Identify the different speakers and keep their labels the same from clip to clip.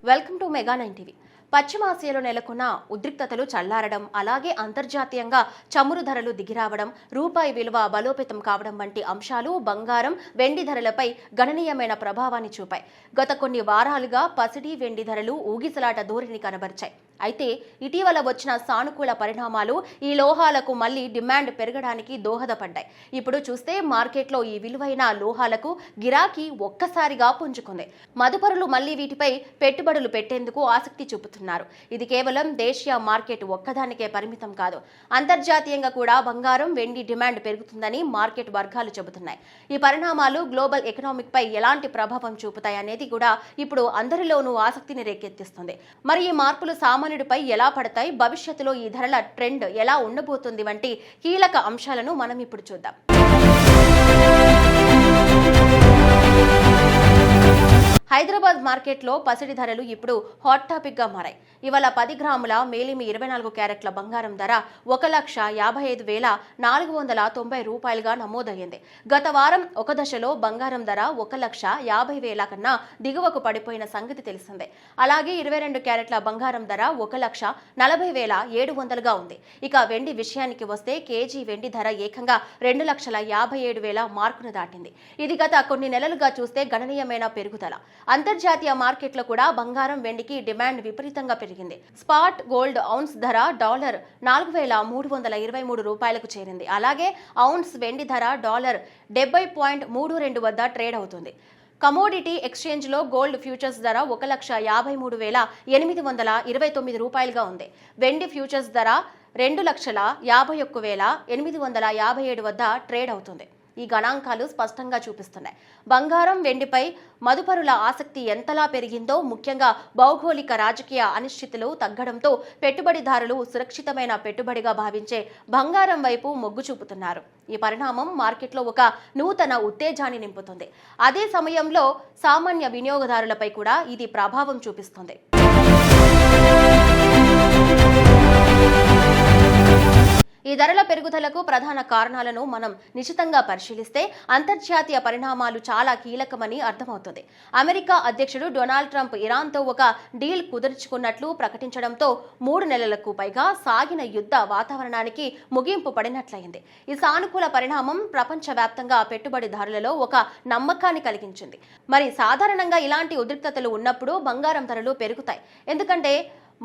Speaker 1: Welcome to mega 9 TV. పశ్చిమాసియాలో నెలకొన్న ఉద్రిక్తతలు చల్లారడం, అలాగే అంతర్జాతీయంగా చమురు ధరలు దిగిరావడం, రూపాయి విలువ బలోపేతం కావడం వంటి అంశాలు బంగారం, వెండి ధరలపై గణనీయమైన ప్రభావాన్ని చూపాయి. గత కొన్ని వారాలుగా పసిడి, వెండి ధరలు ఊగిసలాట ధోరణి కనబరిచాయి. అయితే ఇటీవల వచ్చిన సానుకూల పరిణామాలు ఈ లోహాలకు మళ్లీ డిమాండ్ పెరగడానికి దోహదపడ్డాయి. ఇప్పుడు చూస్తే మార్కెట్లో ఈ విలువైన లోహాలకు గిరాకీ ఒక్కసారిగా పుంజుకుంది. మదుపరులు మళ్లీ వీటిపై పెట్టుబడులు పెట్టేందుకు ఆసక్తి చూపుతున్నారు. ఇది కేవలం దేశీయ మార్కెట్ ఒక్కదానికే పరిమితం కాదు. అంతర్జాతీయంగా కూడా బంగారం, వెండి డిమాండ్ పెరుగుతుందని మార్కెట్ వర్గాలు చెబుతున్నాయి. ఈ పరిణామాలు గ్లోబల్ ఎకనామిక్ పై ఎలాంటి ప్రభావం చూపుతాయి అనేది కూడా ఇప్పుడు అందరిలోనూ ఆసక్తిని రేకెత్తిస్తుంది. మరి ఈ మార్పులు సామాన్యుడిపై ఎలా పడతాయి, భవిష్యత్తులో ఈ ధరల ట్రెండ్ ఎలా ఉండబోతుంది వంటి కీలక అంశాలను మనం ఇప్పుడు చూద్దాం. హైదరాబాద్ మార్కెట్లో పసిడి ధరలు ఇప్పుడు హాట్ టాపిక్ గా మారాయి. ఇవాళ 10 గ్రాముల మేలిమి 24 క్యారెట్ల బంగారం ధర 1,55,490 రూపాయలుగా నమోదయ్యింది. గత వారం ఒక దశలో బంగారం ధర 1,50,000 కన్నా దిగువకు పడిపోయిన సంగతి తెలిసిందే. అలాగే 22 క్యారెట్ల బంగారం ధర 1,40,700గా ఉంది. ఇక వెండి విషయానికి వస్తే కేజీ వెండి ధర ఏకంగా 2,57,000 మార్కును దాటింది. ఇది గత కొన్ని నెలలుగా చూస్తే గణనీయమైన పెరుగుదల. అంతర్జాతీయ మార్కెట్లో కూడా బంగారం, వెండికి డిమాండ్ విపరీతంగా పెరిగింది. స్పాట్ గోల్డ్ ఔన్స్ ధర $4,323 రూపాయలకు చేరింది. అలాగే ఔన్స్ వెండి ధర $70.32 వద్ద ట్రేడ్ అవుతుంది. కమోడిటీ ఎక్స్చేంజ్లో గోల్డ్ ఫ్యూచర్స్ ధర 1,53,829 రూపాయలుగా ఉంది. వెండి ఫ్యూచర్స్ ధర 2,51,857 వద్ద ట్రేడ్ అవుతుంది. ఈ గణాంకాలు స్పష్టంగా చూపిస్తున్నాయి బంగారం, వెండిపై మదుపరుల ఆసక్తి ఎంతలా పెరిగిందో. ముఖ్యంగా భౌగోళిక రాజకీయ అనిశ్చితులు తగ్గడంతో పెట్టుబడిదారులు సురక్షితమైన పెట్టుబడిగా భావించే బంగారం వైపు మొగ్గు చూపుతున్నారు. ఈ పరిణామం మార్కెట్లో ఒక నూతన ఉత్తేజాన్ని నింపుతుంది. అదే సమయంలో సామాన్య వినియోగదారులపై కూడా ఇది ప్రభావం చూపిస్తుంది. ఈ ధరల పెరుగుదలకు ప్రధాన కారణాలను మనం నిశితంగా పరిశీలిస్తే అంతర్జాతీయ పరిణామాలు చాలా కీలకమని అర్థమవుతుంది. అమెరికా అధ్యక్షుడు డొనాల్డ్ ట్రంప్ ఇరాన్తో ఒక డీల్ కుదుర్చుకున్నట్లు ప్రకటించడంతో 3 నెలలకు పైగా సాగిన యుద్ధ వాతావరణానికి ముగింపు పడినట్లయింది. ఈ సానుకూల పరిణామం ప్రపంచవ్యాప్తంగా పెట్టుబడిదారులలో ఒక నమ్మకాన్ని కలిగించింది. మరి సాధారణంగా ఇలాంటి ఉద్రిక్తతలు ఉన్నప్పుడు బంగారం ధరలు పెరుగుతాయి. ఎందుకంటే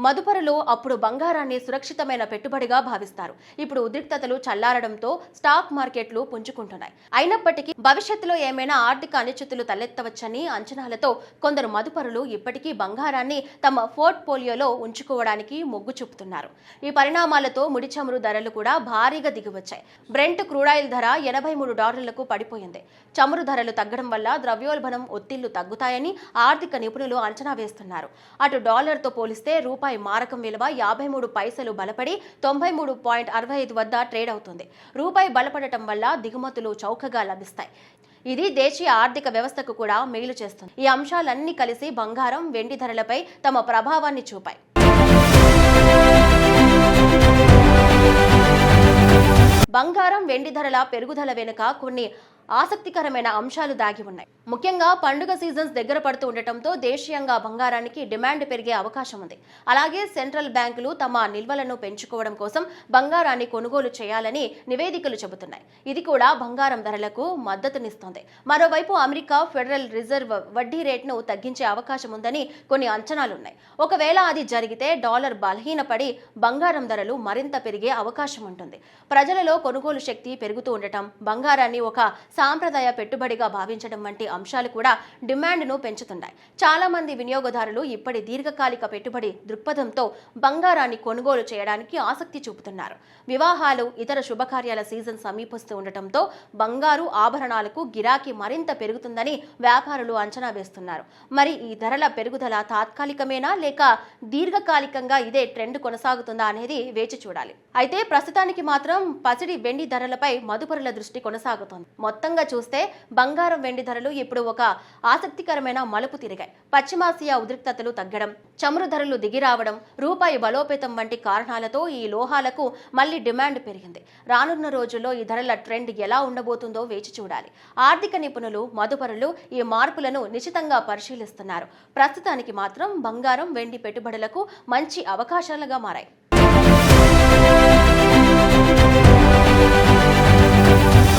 Speaker 1: మదుపరులు అప్పుడు బంగారాన్ని సురక్షితమైన పెట్టుబడిగా భావిస్తారు. ఇప్పుడు ఉద్రిక్తతలు చల్లారడంతో స్టాక్ మార్కెట్లు పుంజుకుంటున్నాయి. అయినప్పటికీ భవిష్యత్తులో ఏమైనా ఆర్థిక అనిశ్చితులు తలెత్తవచ్చని అంచనాలతో కొందరు మదుపరులు ఇప్పటికీ బంగారాన్ని తమ పోర్ట్ఫోలియోలో ఉంచుకోవడానికి మొగ్గు చూపుతున్నారు. ఈ పరిణామాలతో ముడి చమురు ధరలు కూడా భారీగా దిగివచ్చాయి. బ్రెంట్ క్రూడాయిల్ ధర $80 పడిపోయింది. చమురు ధరలు తగ్గడం వల్ల ద్రవ్యోల్బణం ఒత్తిళ్లు తగ్గుతాయని ఆర్థిక నిపుణులు అంచనా వేస్తున్నారు. అటు డాలర్తో పోలిస్తే రూపాయి మారకం విలువ 53 పైసలు బలపడి 93.65 వద్ద ట్రేడ్ అవుతుంది. రూపాయి బలపడటం వల్ల దిగుమతులు చౌకగా లభిస్తాయి. ఇది దేశీయ ఆర్థిక వ్యవస్థకు కూడా మేలు చేస్తుంది. ఈ అంశాలన్నీ కలిసి బంగారం, వెండి ధరలపై తమ ప్రభావాన్ని చూపాయి. బంగారం, వెండి ధరల పెరుగుదల వెనుక కొన్ని ఆసక్తికరమైన అంశాలు దాగి ఉన్నాయి. ముఖ్యంగా పండుగ సీజన్స్ దగ్గర పడుతూ ఉండటంతో దేశీయంగా బంగారానికి డిమాండ్ పెరిగే అవకాశం ఉంది. అలాగే సెంట్రల్ బ్యాంకులు తమ నిల్వలను పెంచుకోవడం కోసం బంగారాన్ని కొనుగోలు చేయాలని నివేదికలు చెబుతున్నాయి. ఇది కూడా బంగారం ధరలకు మద్దతునిస్తోంది. మరోవైపు అమెరికా ఫెడరల్ రిజర్వ్ వడ్డీ రేటును తగ్గించే అవకాశం ఉందని కొన్ని అంచనాలున్నాయి. ఒకవేళ అది జరిగితే డాలర్ బలహీనపడి బంగారం ధరలు మరింత పెరిగే అవకాశం ఉంటుంది. ప్రజలలో కొనుగోలు శక్తి పెరుగుతూ ఉండటం, బంగారాన్ని ఒక సాంప్రదాయ పెట్టుబడిగా భావించడం వంటి అంశాలు కూడా డిమాండ్ను పెంచుతున్నాయి. చాలా మంది వినియోగదారులు ఇప్పటి దీర్ఘకాలిక పెట్టుబడి దృక్పథంతో బంగారాన్ని కొనుగోలు చేయడానికి ఆసక్తి చూపుతున్నారు. వివాహాలు, ఇతర శుభకార్యాల సీజన్ సమీపిస్తూ ఉండటంతో బంగారు ఆభరణాలకు గిరాకీ మరింత పెరుగుతుందని వ్యాపారులు అంచనా వేస్తున్నారు. మరి ఈ ధరల పెరుగుదల తాత్కాలికమేనా లేక దీర్ఘకాలికంగా ఇదే ట్రెండ్ కొనసాగుతుందా అనేది వేచి చూడాలి. అయితే ప్రస్తుతానికి మాత్రం పసిడి, వెండి ధరలపై మదుపరుల దృష్టి కొనసాగుతోంది. మొత్తం మొత్తంగా చూస్తే బంగారం వెండి ధరలు ఇప్పుడు ఒక ఆసక్తికరమైన మలుపు తిరిగాయి. పశ్చిమాసియా ఉద్రిక్తతలు తగ్గడం, చమురు ధరలు దిగిరావడం, రూపాయి బలోపేతం వంటి కారణాలతో ఈ లోహాలకు మళ్లీ డిమాండ్ పెరిగింది. రానున్న రోజుల్లో ఈ ధరల ట్రెండ్ ఎలా ఉండబోతుందో వేచి చూడాలి. ఆర్థిక నిపుణులు, మదుపరులు ఈ మార్పులను నిశితంగా పరిశీలిస్తున్నారు. ప్రస్తుతానికి మాత్రం బంగారం, వెండి పెట్టుబడులకు మంచి అవకాశాలుగా మారాయి.